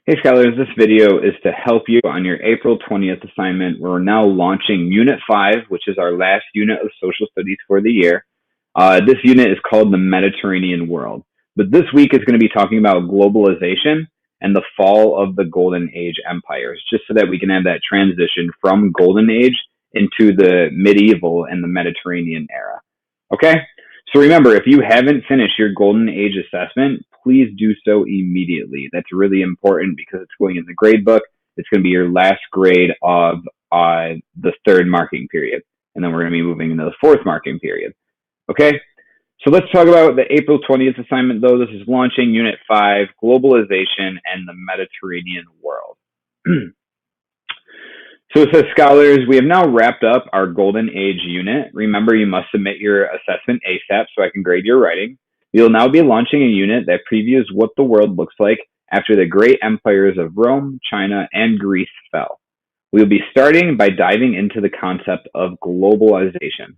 Hey scholars, this video is to help you on your April 20th assignment. We're now launching Unit 5, which is our last unit of social studies for the year. This unit is called the Mediterranean World. But this week is going to be talking about globalization and the fall of the Golden Age empires, just so that we can have that transition from Golden Age into the medieval and the Mediterranean era. Okay? So remember, if you haven't finished your Golden Age assessment, please do so immediately. That's really important because it's going in the grade book. It's going to be your last grade of the third marking period. And then we're going to be moving into the fourth marking period. Okay? So let's talk about the April 20th assignment, though. This is launching Unit 5, Globalization and the Mediterranean World. So it says, scholars, we have now wrapped up our Golden Age unit. Remember, you must submit your assessment ASAP so I can grade your writing. We'll now be launching a unit that previews what the world looks like after the great empires of Rome, China, and Greece fell. We'll be starting by diving into the concept of globalization.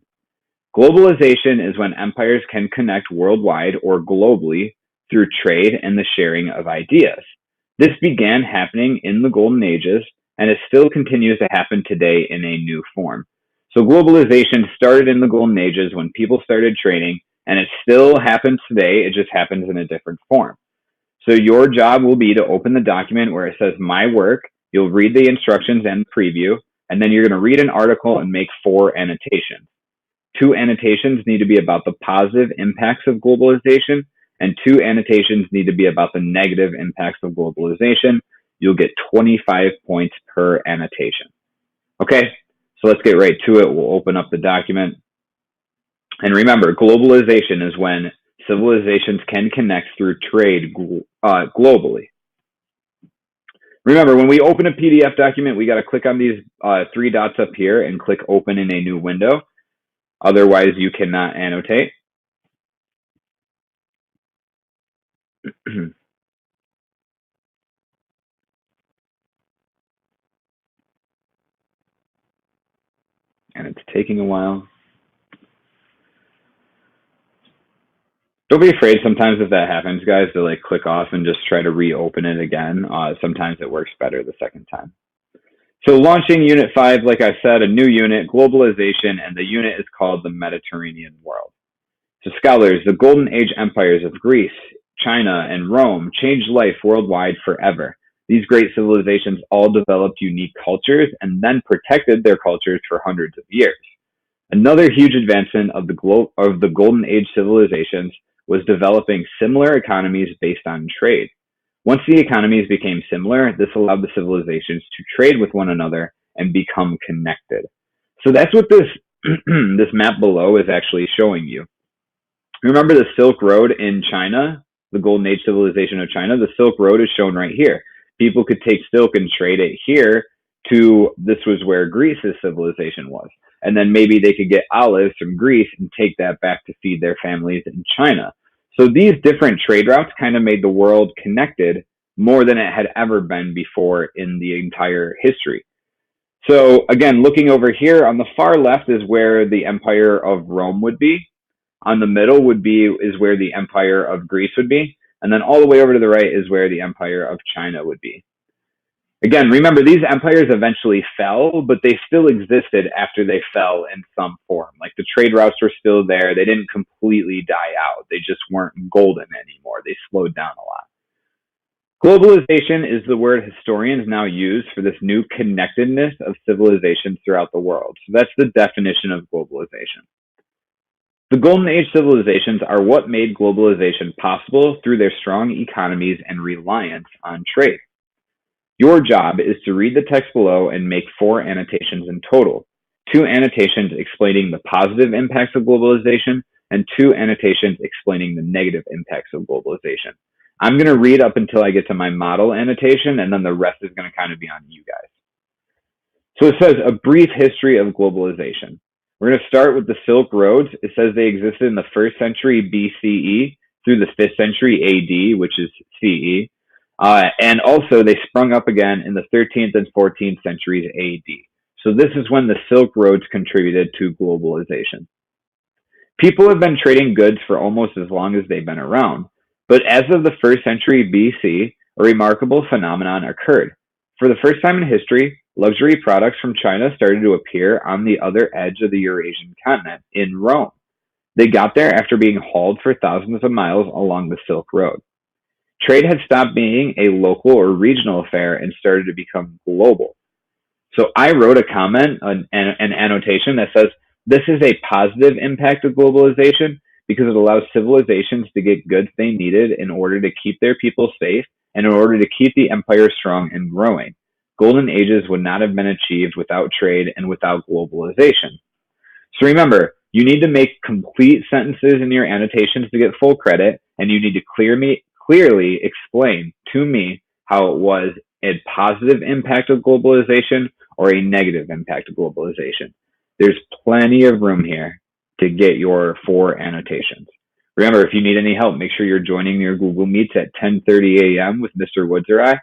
Globalization is when empires can connect worldwide or globally through trade and the sharing of ideas. This began happening in the Golden Ages, and it still continues to happen today in a new form. So globalization started in the Golden Ages when people started trading, and it still happens today. It just happens in a different form. So your job will be to open the document where it says My Work. You'll read the instructions and preview, and then you're going to read an article and make 4 annotations. 2 annotations need to be about the positive impacts of globalization, and 2 annotations need to be about the negative impacts of globalization. You'll get 25 points per annotation. Okay, so let's get right to it. We'll open up the document. And remember, globalization is when civilizations can connect through trade globally. Remember, when we open a PDF document, we got to click on these 3 dots up here and click Open in a new window. Otherwise, you cannot annotate. And it's taking a while. Don't be afraid sometimes if that happens, guys, to like click off and just try to reopen it again. Sometimes it works better the second time. So launching Unit 5, like I said, a new unit, globalization, and the unit is called the Mediterranean World. So scholars, the Golden Age empires of Greece, China, and Rome changed life worldwide forever. These great civilizations all developed unique cultures and then protected their cultures for hundreds of years. Another huge advancement of the Golden Age civilizations was developing similar economies based on trade. Once the economies became similar, this allowed the civilizations to trade with one another and become connected. So that's what this this map below is actually showing you. Remember the Silk Road in China, the Golden Age civilization of China? The Silk Road is shown right here. People could take silk and trade it here to, this was where Greece's civilization was. And then maybe they could get olives from Greece and take that back to feed their families in China. So these different trade routes kind of made the world connected more than it had ever been before in the entire history. So again, looking over here on the far left is where the Empire of Rome would be. On the middle is where the Empire of Greece would be. And then all the way over to the right is where the Empire of China would be. Again, remember, these empires eventually fell, but they still existed after they fell in some form. Like the trade routes were still there. They didn't completely die out. They just weren't golden anymore. They slowed down a lot. Globalization is the word historians now use for this new connectedness of civilizations throughout the world. So that's the definition of globalization. The Golden Age civilizations are what made globalization possible through their strong economies and reliance on trade. Your job is to read the text below and make 4 annotations in total. 2 annotations explaining the positive impacts of globalization and 2 annotations explaining the negative impacts of globalization. I'm going to read up until I get to my model annotation, and then the rest is going to kind of be on you guys. So it says a brief history of globalization. We're going to start with the Silk Roads. It says they existed in the 1st century BCE through the 5th century AD, which is CE. And also they sprung up again in the 13th and 14th centuries AD. So this is when the Silk Roads contributed to globalization. People have been trading goods for almost as long as they've been around. But as of the 1st century BC, a remarkable phenomenon occurred. For the first time in history, luxury products from China started to appear on the other edge of the Eurasian continent, in Rome. They got there after being hauled for thousands of miles along the Silk Road. Trade had stopped being a local or regional affair and started to become global. So I wrote a comment, an annotation that says, this is a positive impact of globalization because it allows civilizations to get goods they needed in order to keep their people safe and in order to keep the empire strong and growing. Golden ages would not have been achieved without trade and without globalization. So remember, you need to make complete sentences in your annotations to get full credit, and you need to clearly explain to me how it was a positive impact of globalization or a negative impact of globalization. There's plenty of room here to get your 4 annotations. Remember, if you need any help, make sure you're joining your Google Meets at 10:30 a.m. with Mr. Woods or I,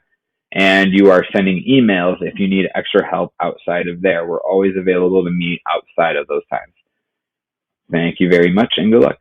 and you are sending emails if you need extra help outside of there. We're always available to meet outside of those times. Thank you very much, and good luck.